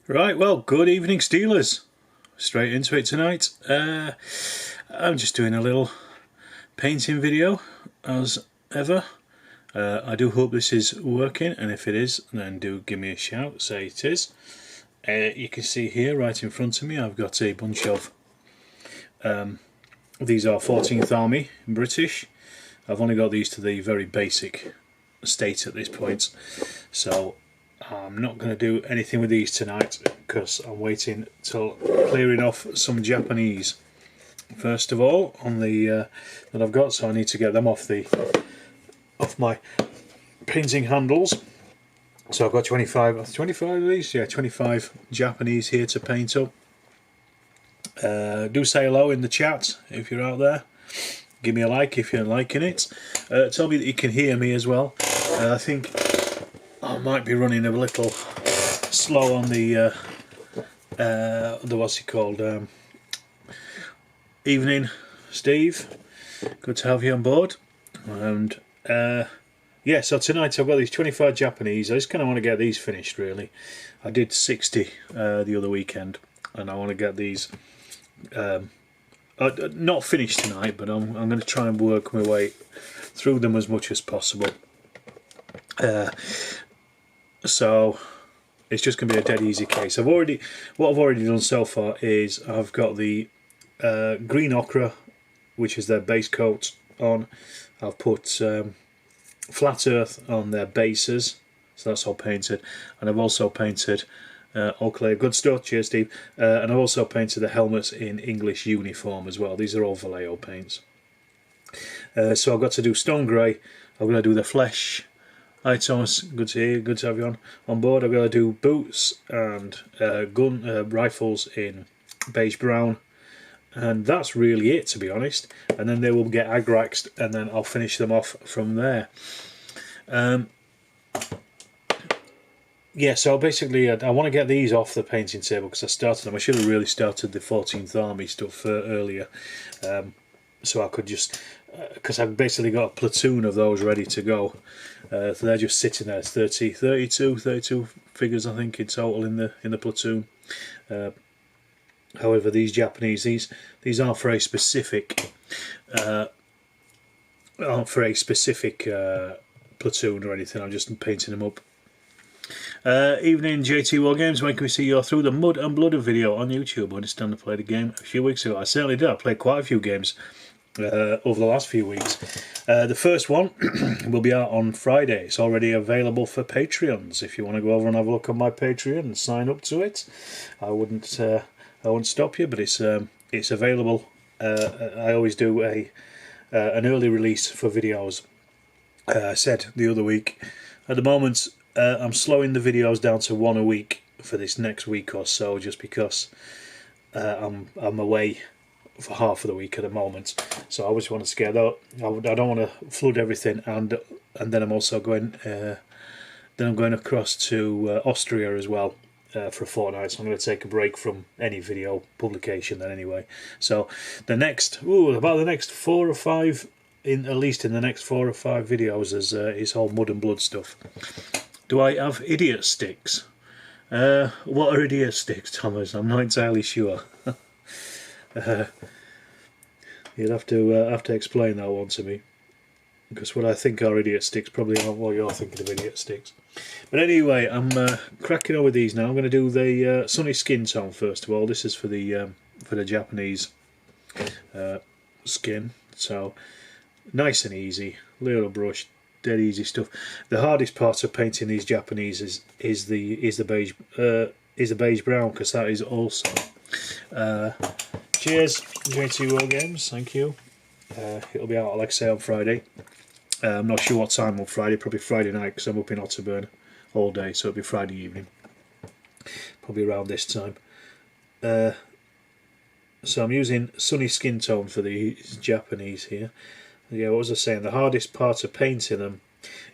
Right, well, good evening, Steelers. Straight into it tonight. I'm just doing a little painting video, as ever. I do hope this is working, and if it is, then do give me a shout, say it is. You can see here, right in front of me, I've got a bunch of... these are 14th Army British. I've only got these to the very basic state at this point, so I'm not going to do anything with these tonight because I'm waiting till clearing off some Japanese first of all on the that I've got, so I need to get them off my painting handles. So I've got 25 of these, yeah, 25 Japanese here to paint up. Do say hello in the chat if you're out there. Give me a like if you're liking it. Tell me that you can hear me as well. I think I might be running a little slow on the what's it called? Evening, Steve. Good to have you on board. And yeah, so tonight I've got these 25 Japanese. I just kind of want to get these finished, really. I did 60 the other weekend, and I want to get these not finished tonight, but I'm going to try and work my way through them as much as possible. So it's just going to be a dead easy case. What I've already done so far is I've got the green ochre, which is their base coat, on. I've put flat earth on their bases, so that's all painted, and I've also painted all clear, good stuff, cheers Steve, and I've also painted the helmets in English uniform as well. These are all Vallejo paints. So I've got to do stone grey. I'm going to do the flesh. Hi Thomas, good to hear you, good to have you on board. I've got to do boots and rifles in beige brown, and that's really it, to be honest. And then they will get agraxed, and then I'll finish them off from there. Yeah, so basically I want to get these off the painting table because I started them. I should have really started the 14th Army stuff earlier, so I could just... because I've basically got a platoon of those ready to go. So they're just sitting there. It's 32 figures, I think, in total in the platoon. However, these Japanese, these aren't for a specific platoon or anything. I'm just painting them up. Evening, JT Wargames. When can we see your Through the Mud and Blood video on YouTube? I understand I played a game a few weeks ago. I certainly did. I played quite a few games over the last few weeks. The first one will be out on Friday. It's already available for Patreons. If you want to go over and have a look on my Patreon and sign up to it, I wouldn't stop you. But it's available. I always do an early release for videos. I said the other week. At the moment, I'm slowing the videos down to one a week for this next week or so, just because I'm away for half of the week at the moment, so I always want to get out. I don't want to flood everything, and then I'm also going. Then I'm going across to Austria as well for a fortnight. So I'm going to take a break from any video publication then anyway. So the next, about the next 4 or 5, at least in the next 4 or 5 videos is all mud and blood stuff. Do I have idiot sticks? What are idiot sticks, Thomas? I'm not entirely sure. You'd have to explain that one to me, because what I think are idiot sticks probably aren't what you're thinking of idiot sticks. But anyway, I'm cracking on with these now. I'm going to do the sunny skin tone first of all. This is for the Japanese skin, so nice and easy, little brush, dead easy stuff. The hardest part of painting these Japanese is the beige brown, because that is also. Cheers, JT Wargames, thank you. It'll be out, like I say, on Friday. I'm not sure what time on Friday, probably Friday night, because I'm up in Otterburn all day, so it'll be Friday evening. Probably around this time. So I'm using sunny skin tone for the Japanese here. Yeah, what was I saying? The hardest part of painting them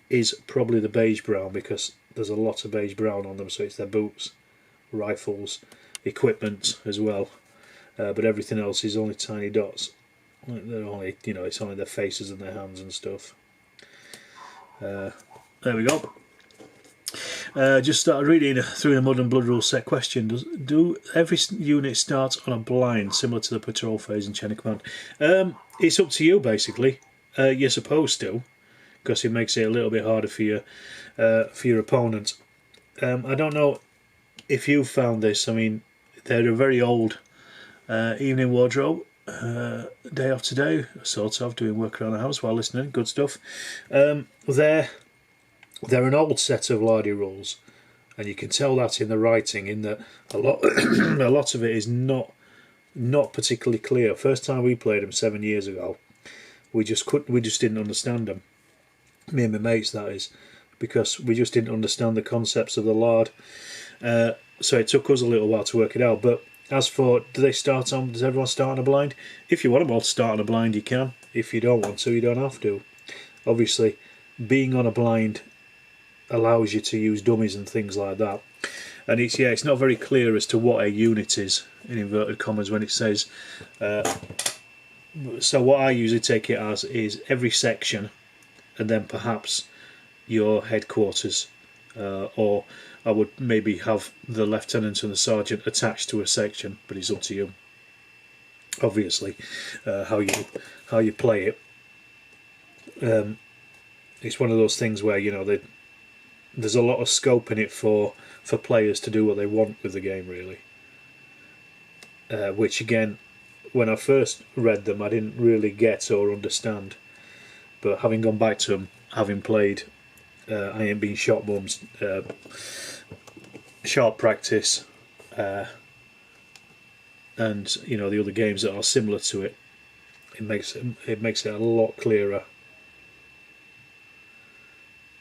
is probably the beige brown, because there's a lot of beige brown on them, so it's their boots, rifles, equipment as well. But everything else is only tiny dots. They're only, it's only their faces and their hands and stuff. There we go. Just started reading through the Mud and Blood rules set question. Do every unit start on a blind, similar to the patrol phase in Chain of Command? It's up to you, basically. You're supposed to, because it makes it a little bit harder for your opponent. I don't know if you found this. I mean, they're a very old evening wardrobe. Day off today, sort of, doing work around the house while listening. Good stuff. They're an old set of Lardy rules, and you can tell that in the writing. In that a lot of it is not particularly clear. First time we played them 7 years ago, we just didn't understand them. Me and my mates, that is, because we just didn't understand the concepts of the Lard. So it took us a little while to work it out. But as for does everyone start on a blind? If you want them all to start on a blind, you can. If you don't want to, you don't have to. Obviously, being on a blind allows you to use dummies and things like that. And it's not very clear as to what a unit is, in inverted commas, when it says. So what I usually take it as is every section, and then perhaps your headquarters, or I would maybe have the lieutenant and the sergeant attached to a section, but it's up to you. Obviously, how you play it. It's one of those things where there's a lot of scope in it for players to do what they want with the game, really. Which again, when I first read them, I didn't really get or understand. But having gone back to them, having played, I Ain't Been Shot Mums, Sharp Practice, and the other games that are similar to it, it makes it a lot clearer.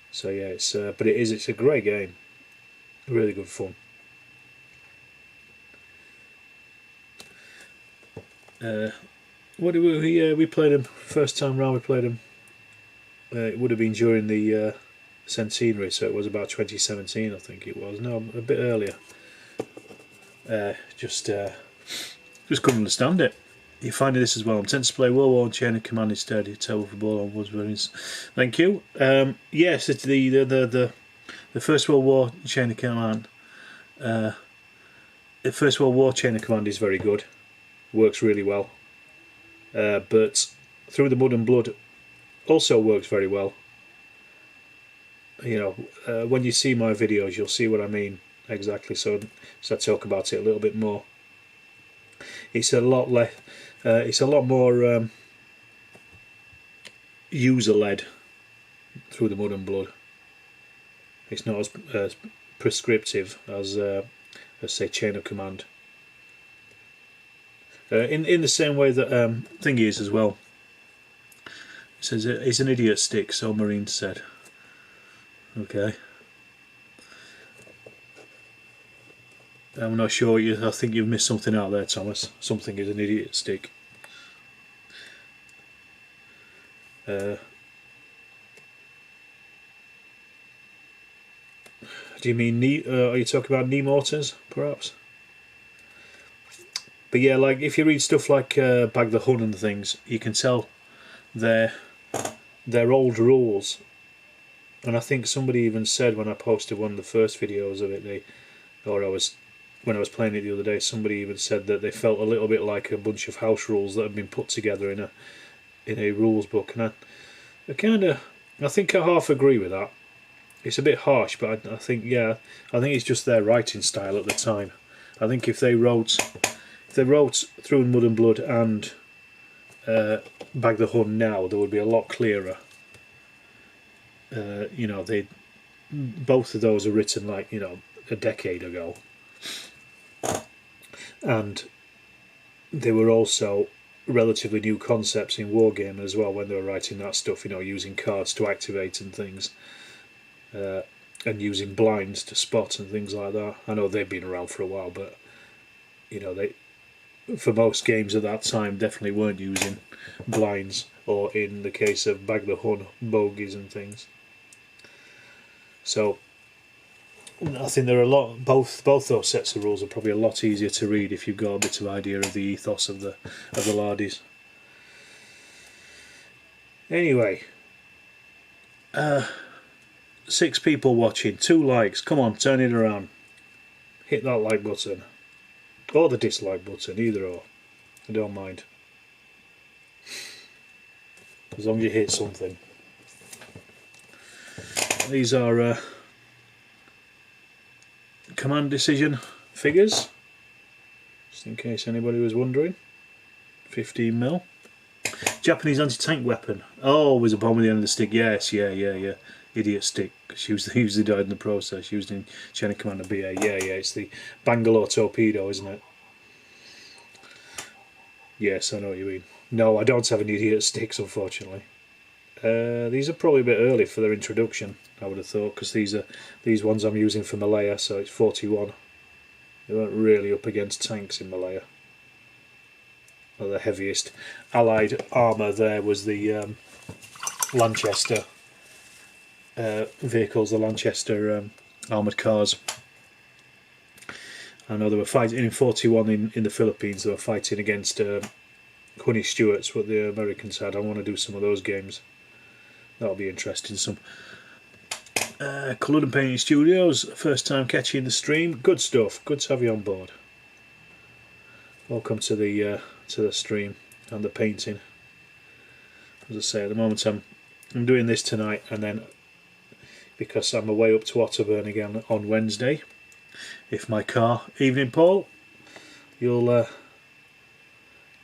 So yeah, it's a great game, really good fun. We played him first time round. We played him. It would have been during the centenary, so it was about 2017, I think it was. No, a bit earlier. Just couldn't understand it. You're finding this as well. I'm tempted to play World War and Chain of Command instead. You tell with the ball on Woodsbury's. Thank you. Yes, it's the First World War Chain of Command. The First World War Chain of Command is very good. Works really well. But Through the Mud and Blood also works very well. When you see my videos, you'll see what I mean exactly. So I talk about it a little bit more. It's a lot less. It's a lot more user-led Through the Mud and Blood. It's not as prescriptive as say Chain of Command. In the same way that thing is as well. It says it's an idiot stick, so Marine said. Okay. I'm not sure. I think you've missed something out there, Thomas. Something is an idiot stick. Do you mean are you talking about knee mortars, perhaps? But yeah, like if you read stuff like Bag the Hun and things, you can tell they're old rules. And I think somebody even said when I posted one of the first videos of it, when I was playing it the other day, somebody even said that they felt a little bit like a bunch of house rules that had been put together in a rules book. And I think I half agree with that. It's a bit harsh, but I think it's just their writing style at the time. I think if they wrote Through Mud and Blood and Bag the Hun now, they would be a lot clearer. Both of those are written like a decade ago, and they were also relatively new concepts in Wargaming as well when they were writing that stuff. Using cards to activate and things, and using blinds to spot and things like that. I know they've been around for a while, but they, for most games at that time, definitely weren't using blinds, or in the case of Bag the Hun, bogies and things. So I think there are both those sets of rules are probably a lot easier to read if you've got a bit of idea of the ethos of the Lardies. Anyway, 6 people watching, 2 likes. Come on, turn it around. Hit that like button. Or the dislike button, either or. I don't mind. As long as you hit something. These are command decision figures. Just in case anybody was wondering. 15mm. Japanese anti-tank weapon. Oh, was a bomb with the end of the stick. Yes, yeah. Idiot stick. She usually died in the process. Used in Chain of Command BA. Yeah. It's the Bangalore torpedo, isn't it? Yes, I know what you mean. No, I don't have any idiot sticks, unfortunately. These are probably a bit early for their introduction, I would have thought, because these ones I'm using for Malaya, so it's 41. They weren't really up against tanks in Malaya. Well, the heaviest Allied armour there was the Lanchester vehicles, the Lanchester armoured cars. I know they were fighting in 41 in the Philippines. They were fighting against Honey Stewart's, what the Americans had. I want to do some of those games. That'll be interesting. Some Coloured and Painting Studios, first time catching the stream. Good stuff. Good to have you on board. Welcome to the stream and the painting. As I say, at the moment I'm doing this tonight, and then because I'm away up to Otterburn again on Wednesday. If my car, evening Paul, you'll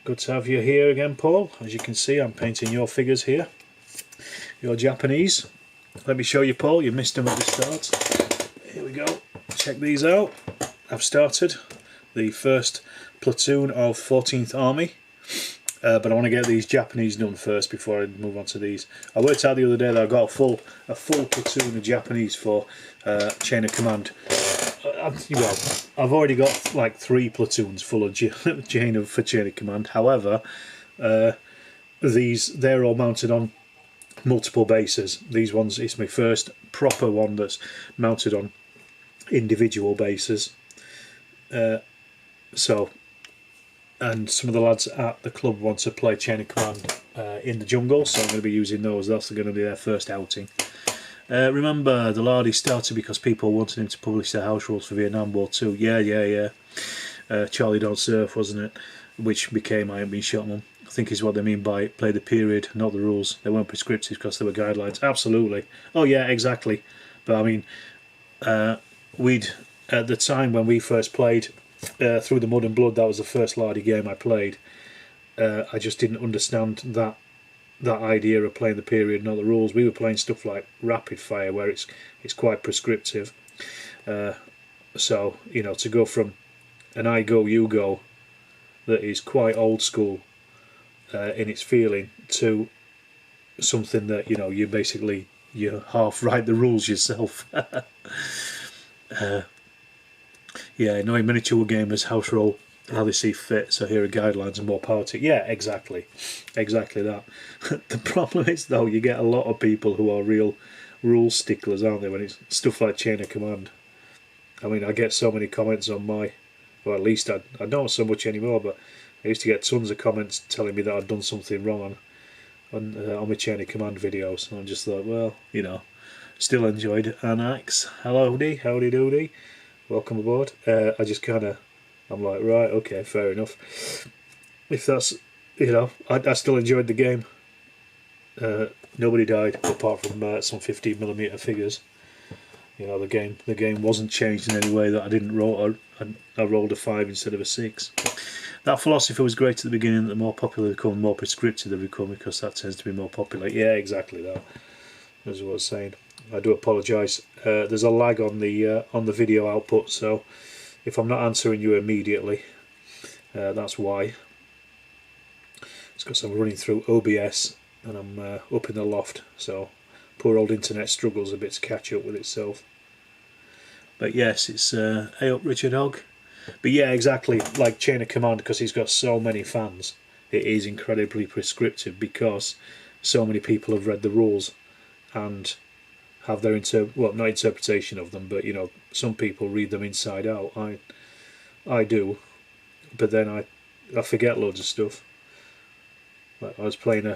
good to have you here again, Paul. As you can see, I'm painting your figures here. Your Japanese. Let me show you, Paul. You missed them at the start. Here we go. Check these out. I've started the first platoon of 14th Army, but I want to get these Japanese done first before I move on to these. I worked out the other day that I've got a full platoon of Japanese for Chain of Command. Well, I've already got like 3 platoons full of for Chain of Command. However, they're all mounted on multiple bases. These ones, it's my first proper one that's mounted on individual bases. So, and some of the lads at the club want to play Chain of Command in the jungle, so I'm going to be using those. That's going to be their first outing. Remember, the Lardy started because people wanted him to publish their house rules for Vietnam War 2. Yeah. Charlie Don't Surf, wasn't it? Which became I Ain't Been Shot, Mum. I think is what they mean by play the period, not the rules. They weren't prescriptive because they were guidelines. Absolutely. Oh yeah, exactly. But I mean, we'd at the time when we first played Through the Mud and Blood, that was the first Lardy game I played. I just didn't understand that idea of playing the period, not the rules. We were playing stuff like Rapid Fire, where it's quite prescriptive. So you know, to go from an I go you go that is quite old school in its feeling to something that, you know, you half write the rules yourself. Yeah, knowing miniature gamers house rule how they see fit, so here are guidelines and more power to. Yeah, exactly that. The problem is though, you get a lot of people who are real rule sticklers, aren't they, when it's stuff like Chain of Command. I mean, I get so many comments on my, well, at least I don't so much anymore, but I used to get tons of comments telling me that I'd done something wrong on my Chain of Command videos, and I just thought, well, you know, still enjoyed it. Anax, hello, howdy doody, welcome aboard. I just kind of, I'm like, right, okay, fair enough. If that's, you know, I still enjoyed the game. Nobody died apart from some 15mm figures. You know, the game wasn't changed in any way that I didn't roll. I rolled a 5 instead of a 6. That philosophy was great at the beginning. The more popular they become, more prescriptive they become, because that tends to be more popular. Yeah, exactly that. That's what I was saying. I do apologise. There's a lag on the video output, so if I'm not answering you immediately, that's why. It's because I'm running through OBS and I'm up in the loft, so poor old internet struggles a bit to catch up with itself. But yes, it's hey up Richard Hogg. But yeah, exactly, like Chain of Command, because he's got so many fans, it is incredibly prescriptive, because so many people have read the rules and have their not interpretation of them, but you know, some people read them inside out. I do, but then I forget loads of stuff. Like I was playing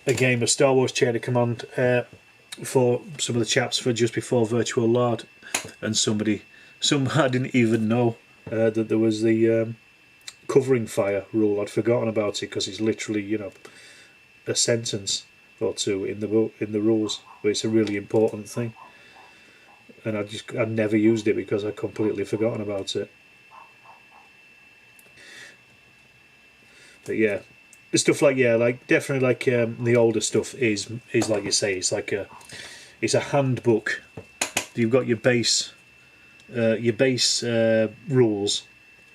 a game of Star Wars Chain of Command for some of the chaps for just before Virtual Lard, and some I didn't even know that there was the covering fire rule. I'd forgotten about it because it's literally, you know, a sentence or two in the rules, but it's a really important thing, and I'd never used it because I'd completely forgotten about it. But yeah, the stuff like, yeah, like definitely like the older stuff is like you say, it's like it's a handbook. You've got your base rules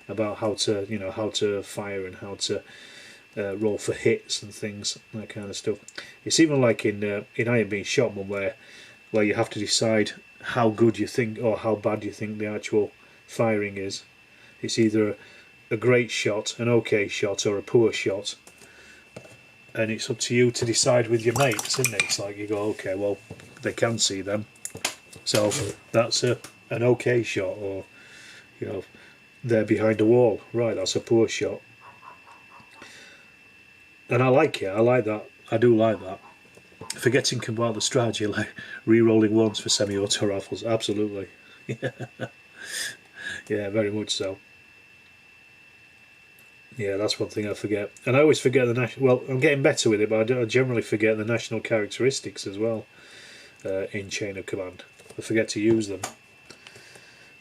about how to, you know, how to fire and how to roll for hits and things, that kind of stuff. It's even like in I Ain't Been Shot Mum, where you have to decide how good you think or how bad you think the actual firing is. It's either a great shot, an okay shot, or a poor shot, and it's up to you to decide with your mates, isn't it? It's like you go, okay, well, they can see them, so that's an okay shot, or, you know, they're behind a wall, right, that's a poor shot. And I like it, I like that, I do like that. Forgetting about the strategy, like re-rolling ones for semi-auto rifles, absolutely. Yeah, very much so. Yeah, that's one thing I forget. And I always forget the national... Well, I'm getting better with it, but I generally forget the national characteristics as well in Chain of Command. I forget to use them.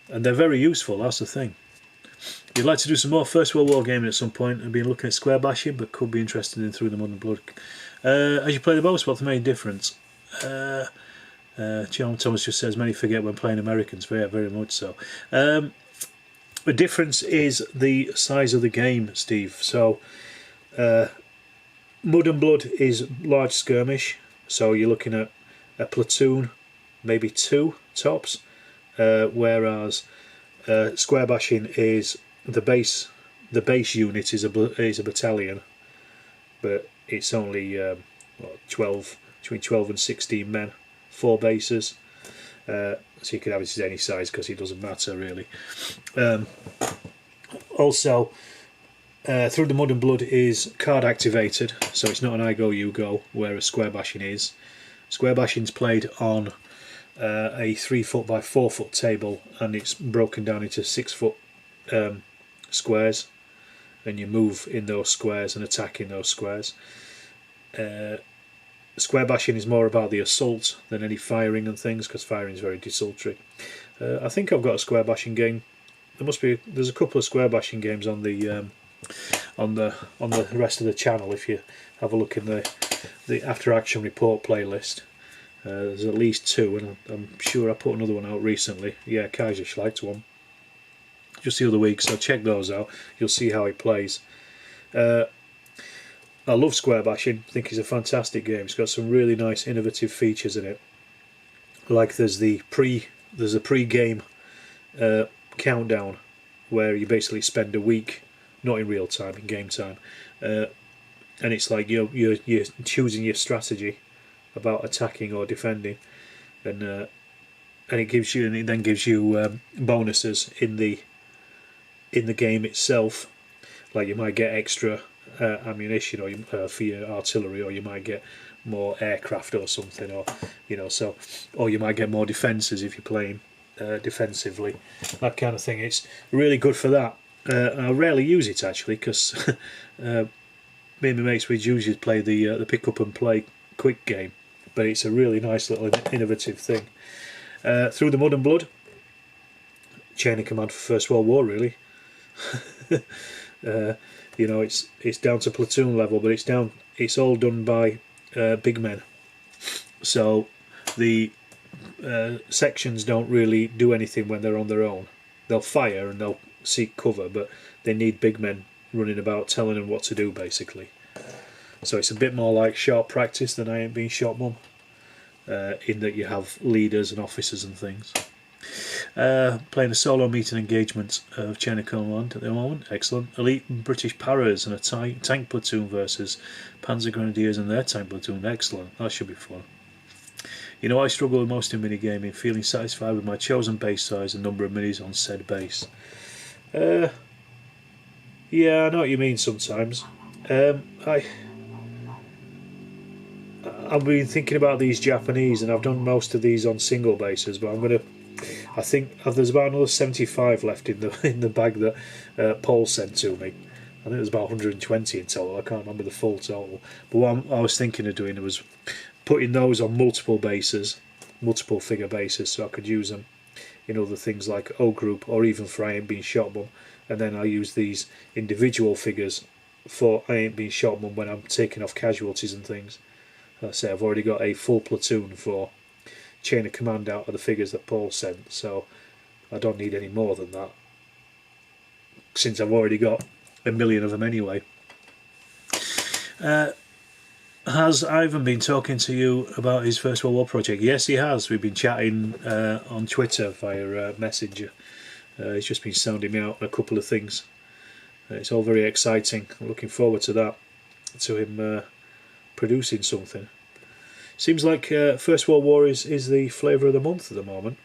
And they're very useful, that's the thing. You'd like to do some more First World War gaming at some point. I've been looking at square bashing, but could be interested in Through the Mud and Blood. As you play the most, what's the main difference? John Thomas just says many forget when playing Americans. Yeah, very much so. The difference is the size of the game, Steve. So, Mud and Blood is large skirmish, so you're looking at a platoon, maybe 2 tops, whereas square bashing is the base unit is a battalion, but it's only between 12 and 16 men, 4 bases. So you can have it at any size because it doesn't matter really. Also, Through the Mud and Blood is card activated, so it's not an I go you go, whereas square bashing is. Square bashing's played on a 3 foot by 4 foot table, and it's broken down into 6 foot squares, and you move in those squares and attack in those squares. Square bashing is more about the assault than any firing and things, because firing is very desultory. I think I've got a square bashing game. There's a couple of square bashing games on the rest of the channel. If you have a look in the After Action Report playlist, there's at least 2, and I'm sure I put another one out recently. Yeah, Kaiserschlacht one just the other week, so check those out. You'll see how it plays. I love square bashing. I think it's a fantastic game. It's got some really nice innovative features in it. Like there's a pre-game countdown where you basically spend a week, not in real time, in game time, and it's like you're choosing your strategy about attacking or defending, and it then gives you bonuses in the game itself. Like you might get extra ammunition or for your artillery, or you might get more aircraft or something, or or you might get more defences if you're playing defensively, that kind of thing. It's really good for that. I rarely use it actually, because me and my mates would usually play the pick up and play quick game, but it's a really nice little innovative thing. Through the Mud and Blood, Chain of Command for First World War really. It's down to platoon level, but it's all done by big men. So the sections don't really do anything when they're on their own. They'll fire and they'll seek cover, but they need big men running about telling them what to do, basically. So it's a bit more like sharp practice than I Ain't Been Shot Mum, in that you have leaders and officers and things. Playing a solo meeting engagement of Chain of Command at the moment. Excellent. Elite British Paras and a tank platoon versus Panzer Grenadiers and their tank platoon. Excellent. That should be fun. You know, I struggle with most in minigaming, feeling satisfied with my chosen base size and number of minis on said base. Yeah, I know what you mean sometimes. I I've been thinking about these Japanese, and I've done most of these on single bases, but I think there's about another 75 left in the bag that Paul sent to me. I think there's about 120 in total. I can't remember the full total. But what I was thinking of doing was putting those on multiple bases, multiple figure bases, so I could use them in other things like O group, or even for I Ain't Been Shot Mum. And then I use these individual figures for I Ain't Been Shot Mum when I'm taking off casualties and things. Like I say, I've already got a full platoon for chain of command out of the figures that Paul sent, so I don't need any more than that, since I've already got a million of them anyway. Has Ivan been talking to you about his First World War project? Yes, he has. We've been chatting on Twitter via Messenger. He's just been sounding me out on a couple of things. It's all very exciting. I'm looking forward to that, to him producing something. Seems like First World War is the flavour of the month at the moment.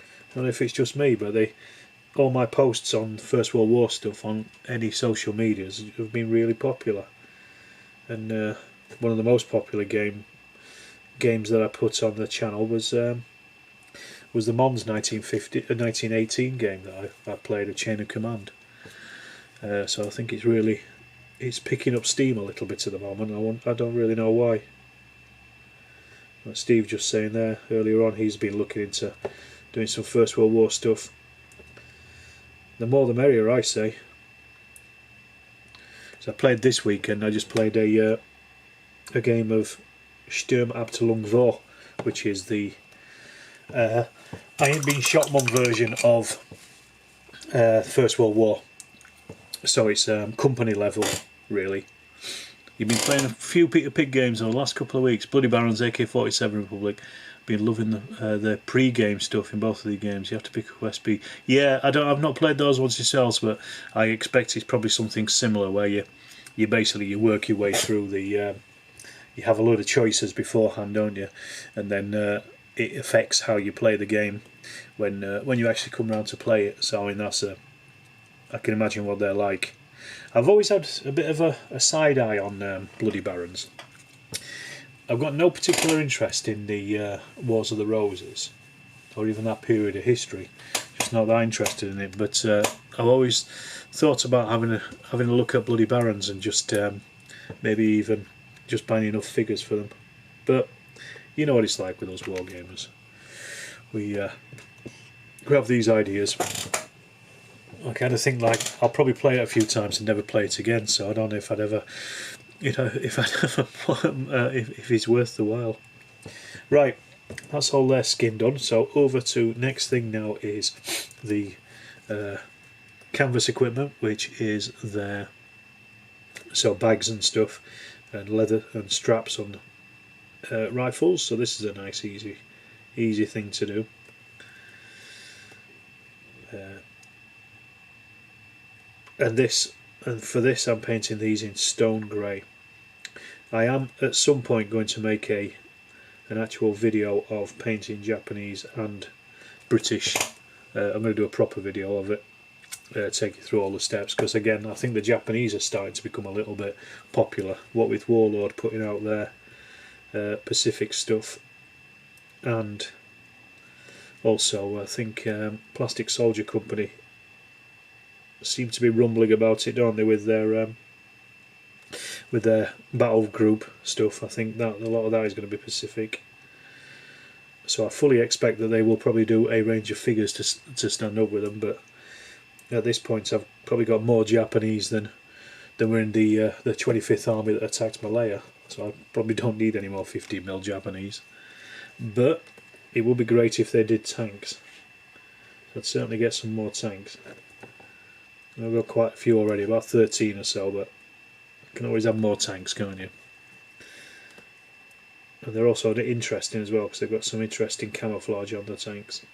I don't know if it's just me, but all my posts on First World War stuff on any social medias have been really popular. And one of the most popular games that I put on the channel was the Mons 1918 game that I played, a Chain of Command. So I think it's picking up steam a little bit at the moment. I don't really know why. Like Steve just saying there earlier on, he's been looking into doing some First World War stuff. The more the merrier, I say. So I played this weekend. I just played a game of Sturm Abteilung Vor, which is the I Ain't Been Shot Mum version of First World War. So it's company level, really. You've been playing a few Peter Pig games over the last couple of weeks. Bloody Barons, AK-47 Republic. Been loving the pre-game stuff in both of the games. You have to pick a Quest B. Yeah, I've not played those ones yourselves, but I expect it's probably something similar where you basically work your way through the. You have a load of choices beforehand, don't you? And then it affects how you play the game when you actually come around to play it. So I mean I can imagine what they're like. I've always had a bit of a side eye on Bloody Barons. I've got no particular interest in the Wars of the Roses, or even that period of history. Just not that interested in it. But I've always thought about having a look at Bloody Barons and just maybe even just buying enough figures for them. But you know what it's like with those wargamers. We grab these ideas. I kind of think like I'll probably play it a few times and never play it again. So I don't know if I'd ever, if it's worth the while. Right, that's all their skin done. So over to next thing now is the canvas equipment, which is their bags and stuff, and leather and straps on rifles. So this is a nice easy thing to do. And for this I'm painting these in stone grey. I am at some point going to make an actual video of painting Japanese and British. I'm going to do a proper video of it, take you through all the steps, because again I think the Japanese are starting to become a little bit popular, what with Warlord putting out their Pacific stuff, and also I think Plastic Soldier Company seem to be rumbling about it, don't they, with their battle group stuff. I think that a lot of that is going to be Pacific. So I fully expect that they will probably do a range of figures to stand up with them. But at this point, I've probably got more Japanese than were in the 25th Army that attacked Malaya. So I probably don't need any more 15mm Japanese. But it would be great if they did tanks. So I'd certainly get some more tanks. I've got quite a few already, about 13 or so, but you can always have more tanks, can't you? And they're also interesting as well, because they've got some interesting camouflage on the tanks.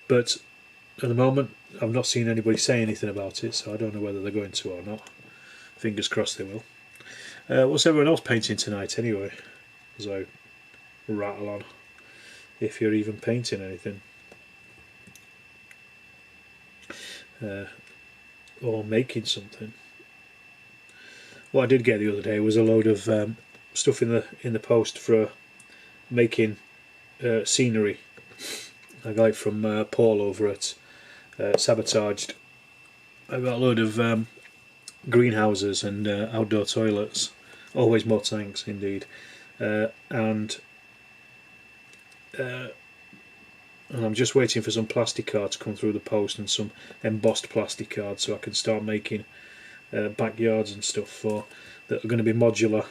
But at the moment, I've not seen anybody say anything about it, so I don't know whether they're going to or not. Fingers crossed they will. What's everyone else painting tonight anyway? As I rattle on, if you're even painting anything. Or making something. what I did get the other day was a load of stuff in the post for making scenery. I got it from Paul over at Sabotaged. I got a load of greenhouses and outdoor toilets. Always more tanks, indeed. And I'm just waiting for some plastic cards to come through the post, and some embossed plastic cards, so I can start making backyards and stuff for that are going to be modular,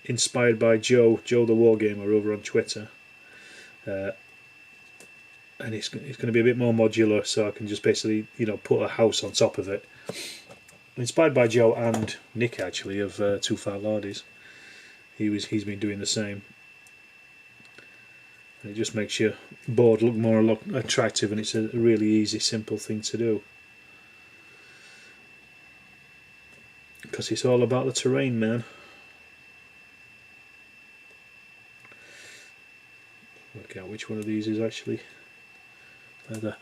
inspired by Joe the Wargamer over on Twitter. And it's going to be a bit more modular, so I can just basically, you know, put a house on top of it. Inspired by Joe and Nick, actually, of Too Fat Lardies. He's been doing the same. And it just makes your board look more attractive, and it's a really easy, simple thing to do. Because it's all about the terrain, man. Work out which one of these is actually leather.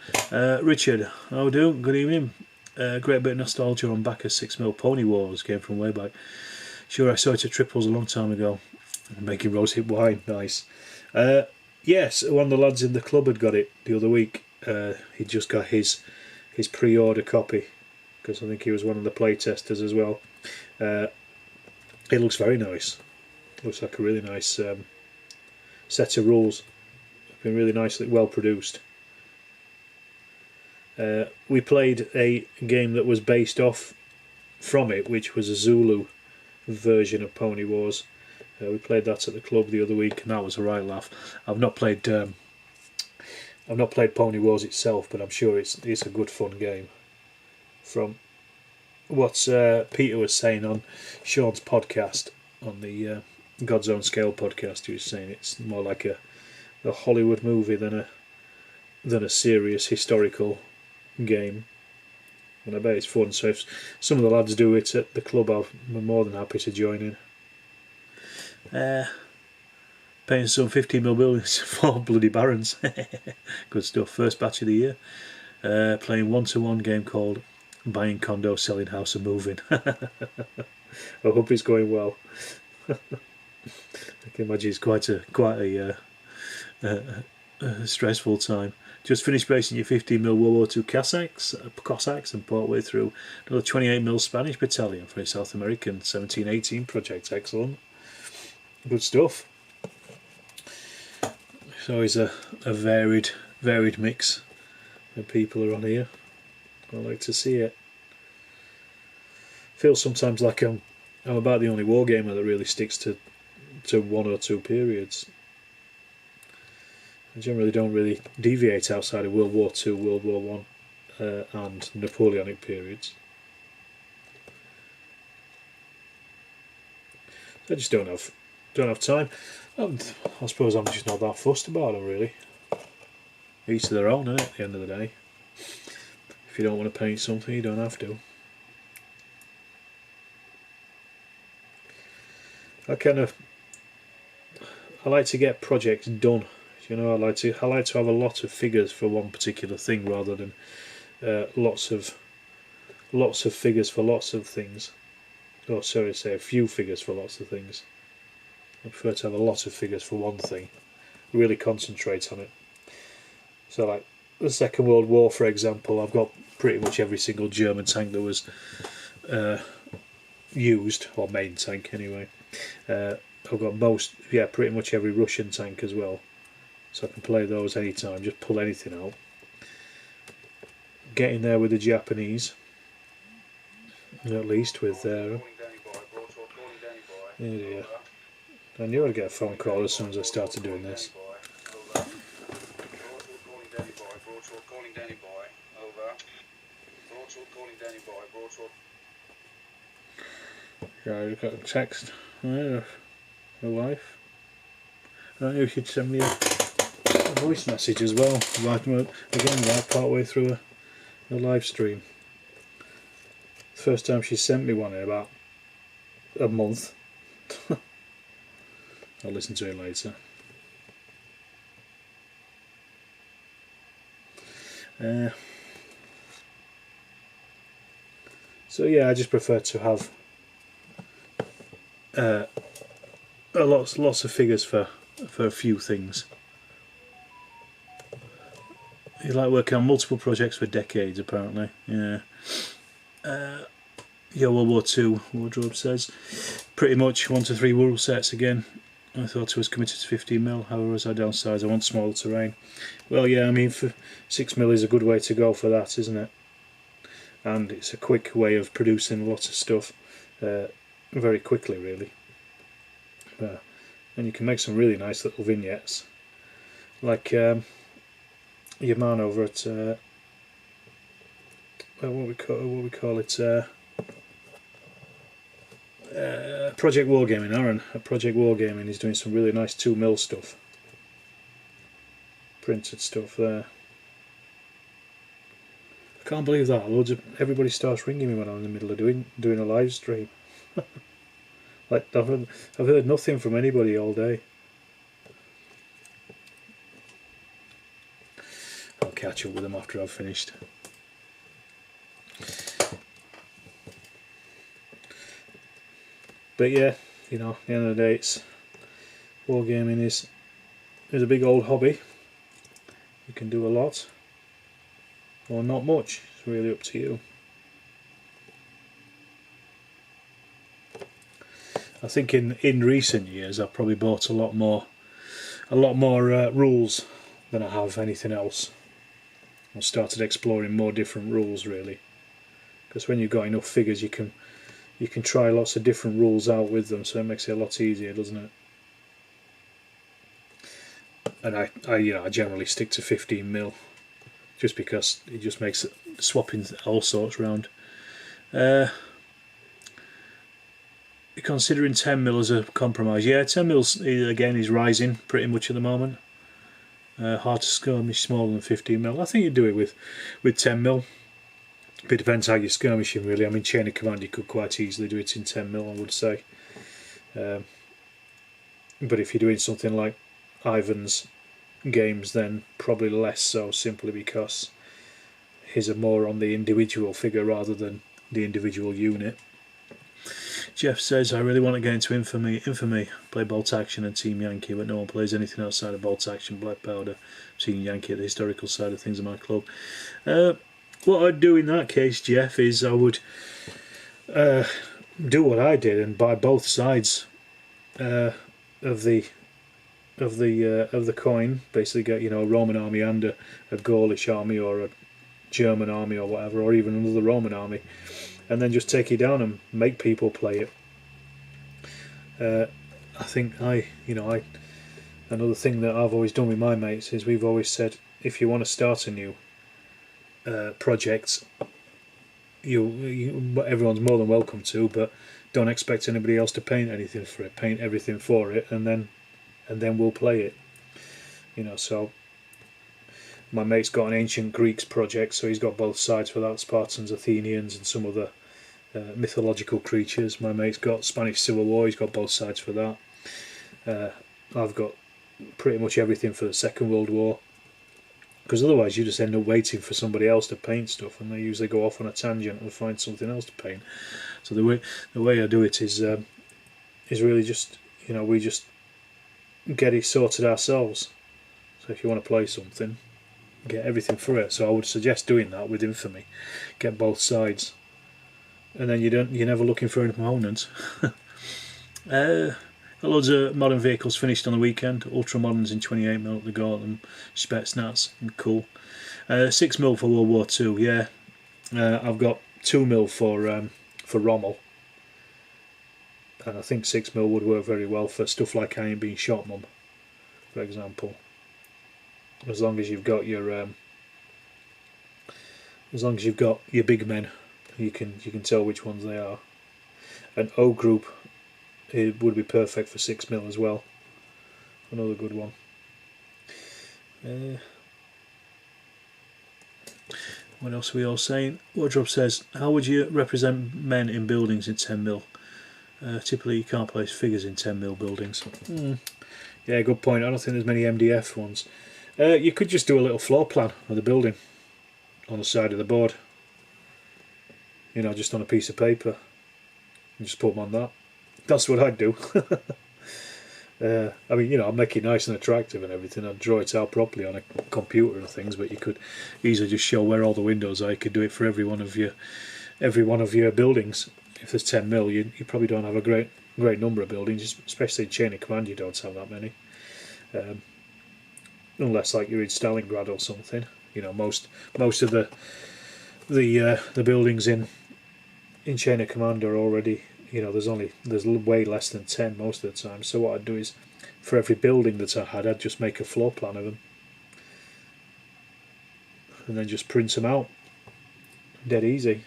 Richard, how do? Good evening. Great bit of nostalgia on back of 6mm Pony Wars game from way back. Sure, I saw it at Triples a long time ago. Making rosehip wine, nice. Yes, one of the lads in the club had got it the other week. He just got his pre-order copy, because I think he was one of the play testers as well. It looks very nice. Looks like a really nice set of rules. Been really nicely well produced. We played a game that was based off from it, which was a Zulu version of Pony Wars. We played that at the club the other week, and that was a right laugh. I've not played Pony Wars itself, but I'm sure it's a good fun game. From what Peter was saying on Sean's podcast, on the God's Own Scale podcast, he was saying it's more like a Hollywood movie than a serious historical game. And I bet it's fun, so if some of the lads do it at the club, I'm more than happy to join in. Painting some 15mm buildings for Bloody Barons. Good stuff. First batch of the year. Playing 1-to-1 game called Buying Condo, Selling House and Moving. I hope it's going well. I can imagine it's quite a stressful time. Just finished basing your 15mm World War II Cossacks and partway through another 28mm Spanish battalion for a South American 1718 project. Excellent. Good stuff. It's always a varied mix of people are on here. I like to see it. Feels sometimes like I'm about the only wargamer that really sticks to one or two periods. I generally don't really deviate outside of World War II, World War I, and Napoleonic periods. I just don't have time. I suppose I'm just not that fussed about them, really. Each to their own, innit, at the end of the day. If you don't want to paint something, you don't have to. I like to get projects done. You know, I like to have a lot of figures for one particular thing rather than lots of figures for lots of things. Or sorry, say a few figures for lots of things. I prefer to have a lot of figures for one thing. Really concentrate on it. So, like the Second World War, for example, I've got pretty much every single German tank that was used, or main tank anyway. I've got pretty much every Russian tank as well. So I can play those anytime, just pull anything out. Get in there with the Japanese, at least with their... Oh dear. I knew I'd get a phone call as soon as I started doing this. Yeah, I've got a text. My wife. Right, you should send me a voice message as well. Right part way through a live stream. First time she sent me one in about a month. I'll listen to it later. So yeah, I just prefer to have lots of figures for a few things. You like working on multiple projects for decades, apparently. Yeah. Yeah, World War II wardrobe says. Pretty much 1 to 3 rule sets again. I thought I was committed to 15mm, however as I downsize I want smaller terrain. Well, yeah, I mean, for 6mm is a good way to go for that, isn't it? And it's a quick way of producing lots of stuff very quickly, really. And you can make some really nice little vignettes. Like your man over at what we call it, Project Wargaming. Aaron at Project Wargaming is doing some really nice 2mm stuff, printed stuff there. I can't believe that. Everybody starts ringing me when I'm in the middle of doing a live stream. Like I've heard nothing from anybody all day. I'll catch up with them after I've finished. But yeah, you know, at the end of the day, wargaming is a big old hobby. You can do a lot, or not much. It's really up to you. I think in recent years I've probably bought a lot more rules than I have anything else. I've started exploring more different rules, really, because when you've got enough figures you can try lots of different rules out with them, so it makes it a lot easier, doesn't it? And I generally stick to 15mm just because it just makes swapping all sorts around. Considering 10mm as a compromise, yeah, 10mm again is rising pretty much at the moment. Hard to skirmish smaller than 15mm. I think you do it with 10mm. It depends how you're skirmishing, really. I mean, Chain of Command you could quite easily do it in 10mm, I would say. But if you're doing something like Ivan's games, then probably less so, simply because his are more on the individual figure rather than the individual unit. Jeff says, I really want to get into Infamy, play Bolt Action and Team Yankee, but no one plays anything outside of Bolt Action, Black Powder, Team Yankee at the historical side of things in my club. What I'd do in that case, Jeff, is I would do what I did and buy both sides of the coin. Basically, get, you know, a Roman army and a Gaulish army, or a German army, or whatever, or even another Roman army, and then just take it down and make people play it. I think another thing that I've always done with my mates is we've always said, if you want to start a new project, everyone's more than welcome to, but don't expect anybody else to paint anything for it. Paint everything for it, and then we'll play it. You know, so my mate's got an Ancient Greeks project, so he's got both sides for that: Spartans, Athenians, and some other mythological creatures. My mate's got Spanish Civil War, he's got both sides for that. I've got pretty much everything for the Second World War, because otherwise you just end up waiting for somebody else to paint stuff, and they usually go off on a tangent and find something else to paint. So the way I do it is really just, you know, we just get it sorted ourselves. So if you want to play something, get everything for it. So I would suggest doing that with Infamy. Get both sides, and then you're never looking for an opponent. Loads of modern vehicles finished on the weekend. Ultra moderns in 28mm, the Gortham, Spetsnaz, and cool. 6mm for World War II. Yeah, I've got 2mm for Rommel, and I think 6mm would work very well for stuff like I Ain't Been Shot, Mum, for example. As long as you've got your big men, you can tell which ones they are. An O group, it would be perfect for 6mm as well. Another good one. What else are we all saying? Wardrobe says, how would you represent men in buildings in 10mm? Typically you can't place figures in 10mm buildings. Yeah, good point. I don't think there's many MDF ones. You could just do a little floor plan of the building on the side of the board. You know, just on a piece of paper. And just put them on that. That's what I'd do. I mean, you know, I'd make it nice and attractive and everything. I'd draw it out properly on a computer and things, but you could easily just show where all the windows are. You could do it for every one of your buildings. If there's 10 mil, you probably don't have a great number of buildings, especially in Chain of Command. You don't have that many, unless like you're in Stalingrad or something. You know, most of the buildings in Chain of Command are already, you know, there's way less than 10 most of the time. So what I'd do is, for every building that I had, I'd just make a floor plan of them and then just print them out, dead easy,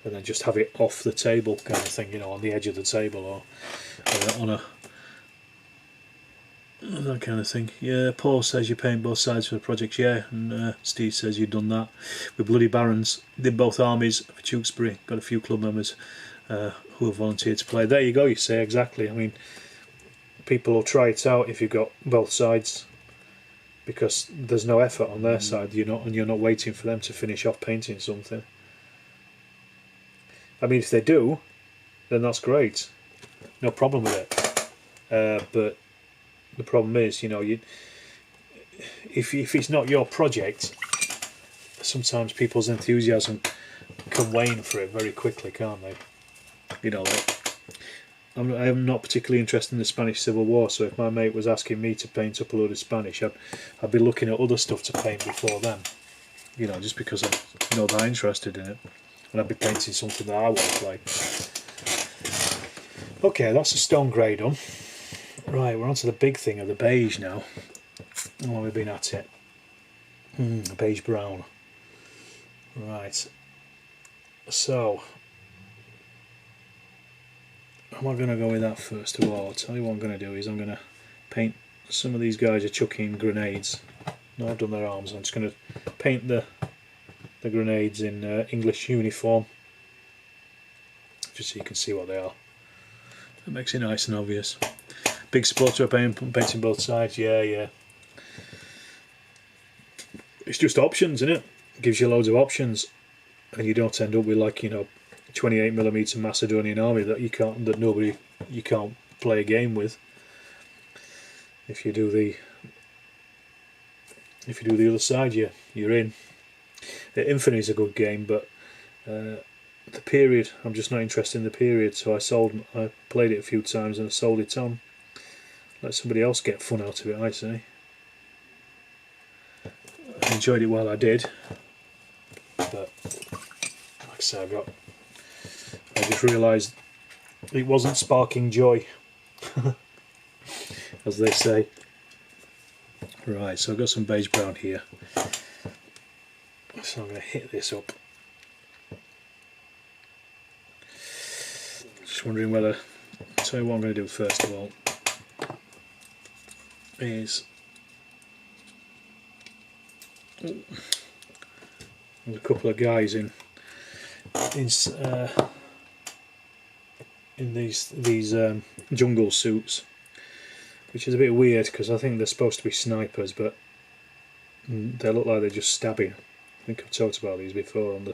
and then just have it off the table kind of thing, you know, on the edge of the table or on a that kind of thing. Yeah, Paul says you paint both sides for the project. Yeah, and Steve says you've done that with Bloody Barons. Did both armies for Tewkesbury. Got a few club members who have volunteered to play. There you go. You say exactly. I mean, people will try it out if you've got both sides, because there's no effort on their side. You're not waiting for them to finish off painting something. I mean, if they do, then that's great. No problem with it. But the problem is, you know, if it's not your project, sometimes people's enthusiasm can wane for it very quickly, can't they? You know, like, I'm not particularly interested in the Spanish Civil War, so if my mate was asking me to paint up a load of Spanish, I'd be looking at other stuff to paint before them. You know, just because I'm not that interested in it, and I'd be painting something that I want to play. Okay, that's a stone grey done. Right, we're on to the big thing of the beige now. How long have we been at it? Beige brown. Right. So, am I going to go with that first of all? I'll tell you what I'm going to do is I'm going to paint some of these guys are chucking grenades. No, I've done their arms. I'm just going to paint the grenades in English uniform, just so you can see what they are. That makes it nice and obvious. Big supporter of painting both sides, yeah. It's just options, isn't it? It gives you loads of options, and you don't end up with, like, you know, 28mm Macedonian army that you can't play a game with. If you do the other side, you're in. Infinite is a good game, but the period, I'm just not interested in the period, so I played it a few times and I sold it on. Let somebody else get fun out of it, I say. I enjoyed it while I did, but like I say, I just realised it wasn't sparking joy, as they say. Right, so I've got some beige brown here, so I'm going to hit this up. Just wondering whether, I'll tell you what I'm going to do first of all, is there's a couple of guys in these jungle suits, which is a bit weird because I think they're supposed to be snipers, but they look like they're just stabbing. I think I've talked about these before on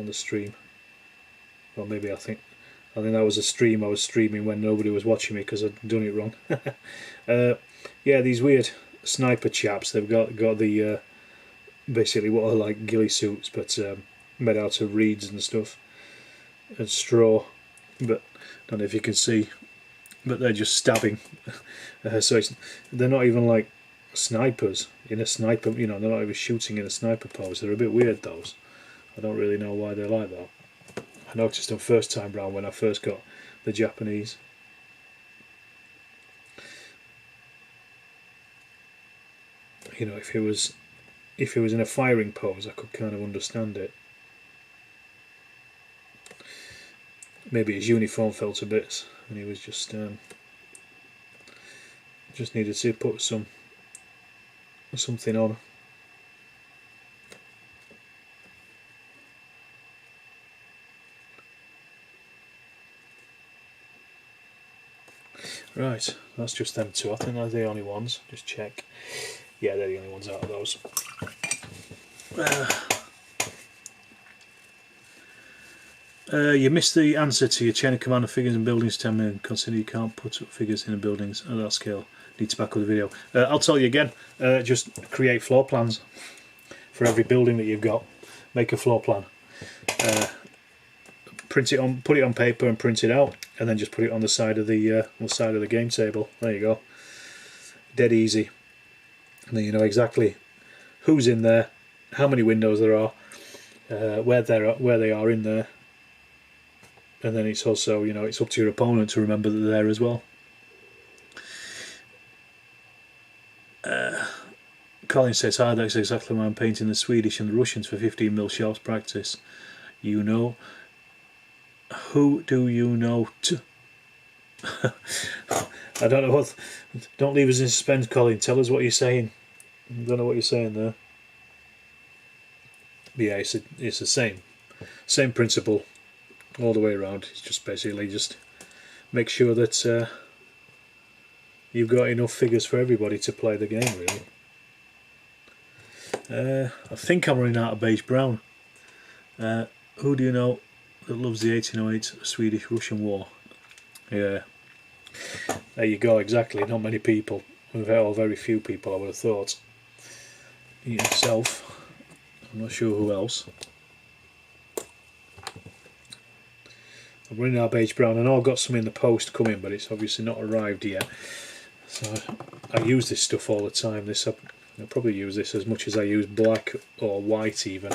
the stream, or maybe I think that was a stream I was streaming when nobody was watching me because I'd done it wrong. Yeah, these weird sniper chaps. They've got the basically what are like ghillie suits, but made out of reeds and stuff and straw. But I don't know if you can see, but they're just stabbing. So they're not even like snipers in a sniper. You know, they're not even shooting in a sniper pose. They're a bit weird, those. I don't really know why they're like that. I noticed them first time round when I first got the Japanese. You know, if it was in a firing pose, I could kind of understand it. Maybe his uniform fell to bits, and he was just needed to put something on. Right, that's just them two. I think they're the only ones. Just check. Yeah, they're the only ones out of those. You missed the answer to your chain of command of figures and buildings 10 million. Consider you can't put up figures in the buildings at that scale. Need to back up the video. I'll tell you again, just create floor plans for every building that you've got. Make a floor plan. Print it on, put it on paper and print it out, and then just put it on the side of the game table. There you go. Dead easy. And then you know exactly who's in there, how many windows there are, where they are in there. And then it's also, you know, it's up to your opponent to remember that they're there as well. Colin says, hi, that's exactly why I'm painting the Swedish and the Russians for 15mm sharps practice. You know. Who do you know? I don't know what. Don't leave us in suspense, Colin. Tell us what you're saying. I don't know what you're saying there. But yeah, it's the same principle all the way around. It's just basically just make sure that you've got enough figures for everybody to play the game, really. I think I'm running out of Beige Brown. Who do you know that loves the 1808 Swedish-Russian War? Yeah, there you go, exactly. Not many people, or very few people, I would have thought. Yourself, I'm not sure who else. I'm running out of Beige Brown. I know I've got some in the post coming, but it's obviously not arrived yet. So I use this stuff all the time. I probably use this as much as I use black or white even,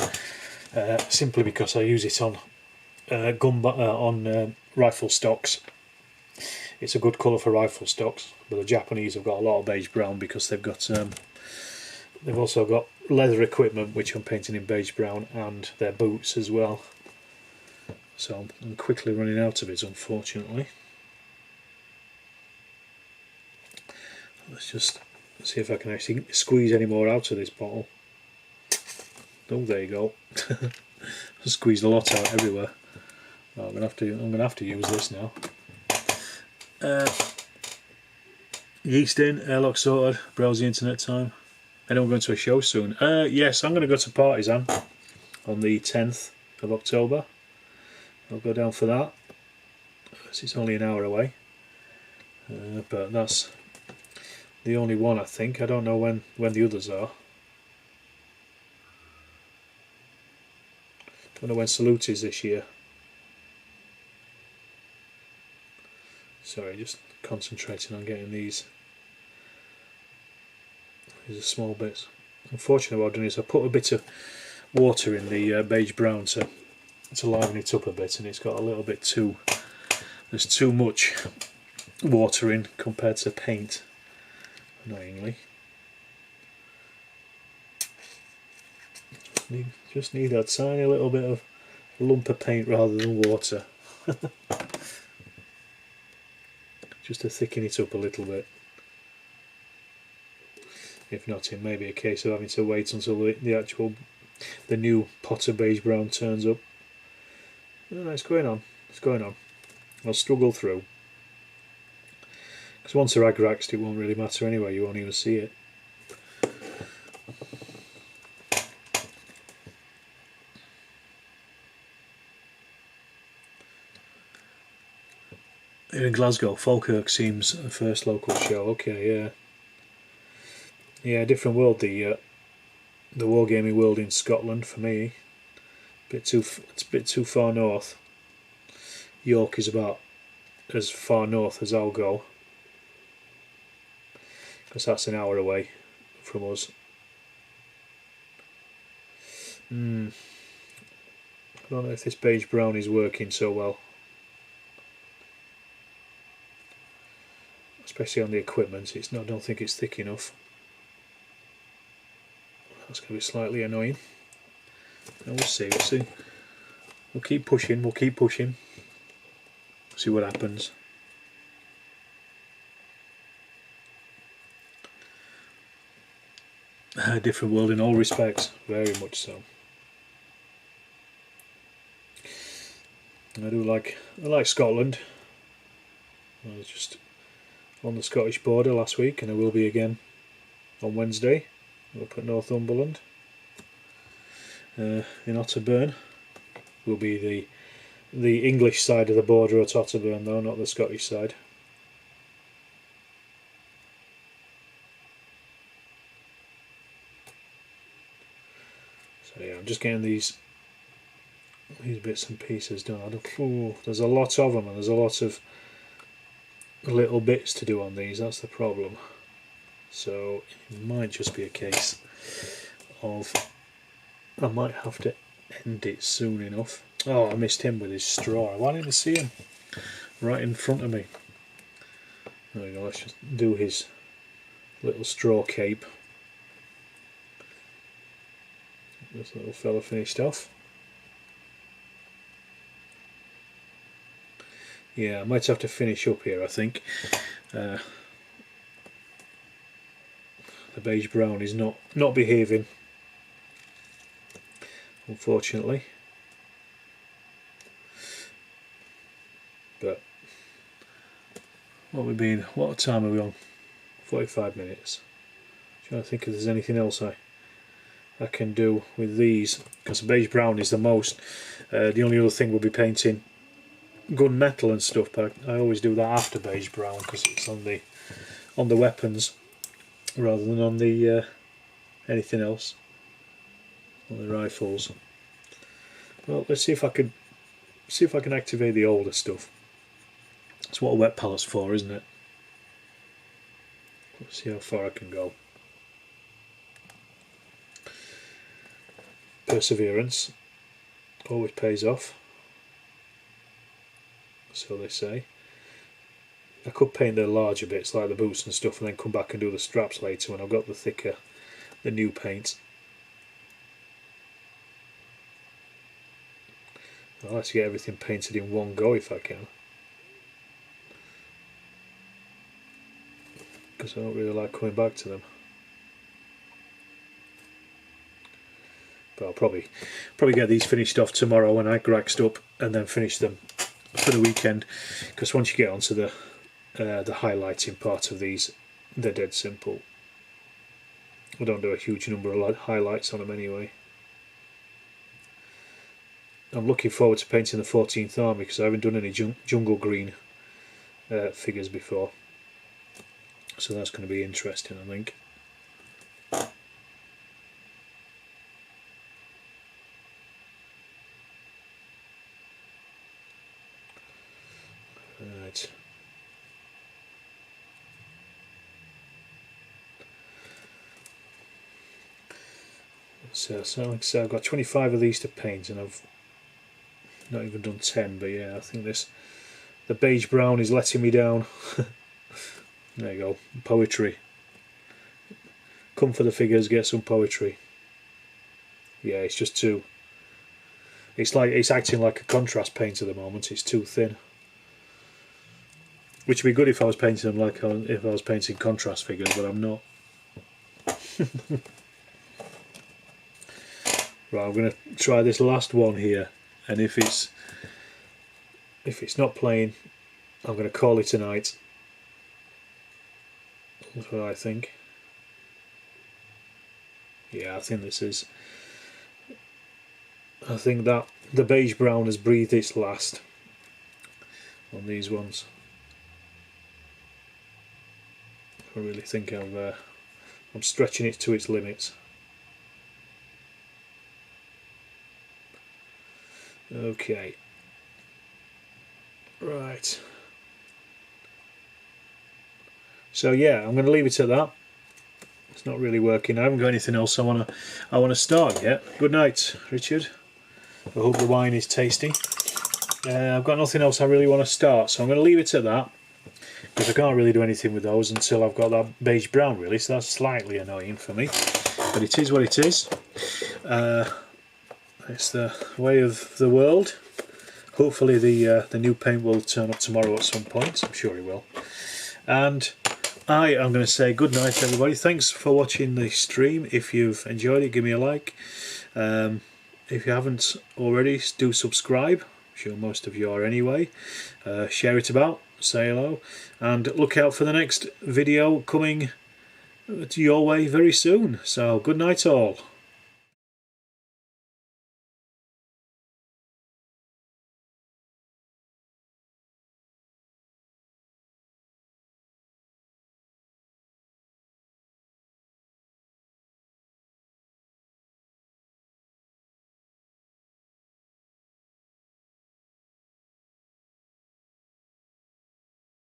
simply because I use it on rifle stocks. It's a good colour for rifle stocks, but the Japanese have got a lot of Beige Brown because they've also got leather equipment which I'm painting in Beige Brown, and their boots as well. So I'm quickly running out of it, unfortunately. Let's just see if I can actually squeeze any more out of this bottle. Oh, there you go. I squeezed a lot out everywhere. Oh, I'm gonna have to use this now. Yeast in, airlock sorted, browse the internet time. Anyone going to a show soon? Yes, I'm going to go to Partisan on the 10th of October. I'll go down for that. It's only an hour away, but that's the only one, I think. I don't know when the others are. Don't know when Salute is this year. Sorry, just concentrating on getting these. These are small bits. Unfortunately, what I've done is I put a bit of water in the Beige Brown to liven it up a bit, and it's got a little bit too. There's too much water in compared to paint, annoyingly. Just need a tiny little bit of lump of paint rather than water. Just to thicken it up a little bit. If not, it may be a case of having to wait until the new pot of Beige Brown turns up. No, it's going on. It's going on. I'll struggle through. Because once they're agraxed, it won't really matter anyway. You won't even see it. Here in Glasgow, Falkirk seems the first local show. Okay, yeah. Yeah, different world, the wargaming world in Scotland for me. It's a bit too far north. York is about as far north as I'll go, because that's an hour away from us. I don't know if this Beige Brown is working so well, especially on the equipment. I don't think it's thick enough. That's going to be slightly annoying. And we'll see. We'll keep pushing. See what happens. A different world in all respects, very much so. I like Scotland. I was just on the Scottish border last week, and I will be again on Wednesday up at Northumberland. In Otterburn will be the English side of the border at Otterburn though, not the Scottish side. So yeah, I'm just getting these bits and pieces done. There's a lot of them, and there's a lot of little bits to do on these. That's the problem. So it might just be a case of I might have to end it soon enough. Oh, I missed him with his straw. Why didn't I see him right in front of me? There we go. Let's just do his little straw cape. This little fella finished off. Yeah, I might have to finish up here, I think. The Beige Brown is not behaving, unfortunately. But what time are we on? 45 minutes. Trying to think if there's anything else I can do with these, because the Beige Brown is the most. The only other thing will be painting gunmetal and stuff, but I always do that after Beige Brown because it's on the weapons rather than on the anything else, on the rifles. Well, let's see if I can activate the older stuff. That's what a wet pallet's for, isn't it? Let's see how far I can go. Perseverance always pays off, so they say. I could paint the larger bits like the boots and stuff and then come back and do the straps later when I've got the new paint. I like to get everything painted in one go if I can, because I don't really like coming back to them. But I'll probably get these finished off tomorrow when I graxed up, and then finish them for the weekend, because once you get onto the highlighting part of these, they're dead simple. I don't do a huge number of highlights on them anyway. I'm looking forward to painting the 14th Army because I haven't done any jungle green figures before, so that's going to be interesting, I think. Right. So like I say, I've got 25 of these to paint, and I've not even done 10, but yeah, I think the Beige Brown is letting me down. There you go, poetry. Come for the figures, get some poetry. Yeah, it's just too. It's acting like a contrast paint at the moment. It's too thin. Which would be good if I was painting them like if I was painting contrast figures, but I'm not. Right, I'm going to try this last one here, and if it's not playing, I'm going to call it a night. That's what I think. Yeah, I think this is. I think that the Beige Brown has breathed its last on these ones. I really think I'm stretching it to its limits. Okay. Right. So yeah, I'm going to leave it at that. It's not really working. I haven't got anything else I want to start yet. Good night, Richard. I hope the wine is tasty. I've got nothing else I really want to start, so I'm going to leave it at that, because I can't really do anything with those until I've got that Beige Brown really, so that's slightly annoying for me, but it is what it is. It's the way of the world. Hopefully the new paint will turn up tomorrow at some point. I'm sure it will. And I am going to say good night, everybody. Thanks for watching the stream. If you've enjoyed it, give me a like. If you haven't already, do subscribe. I'm sure most of you are anyway. Share it about, say hello, and look out for the next video coming to your way very soon. So good night all.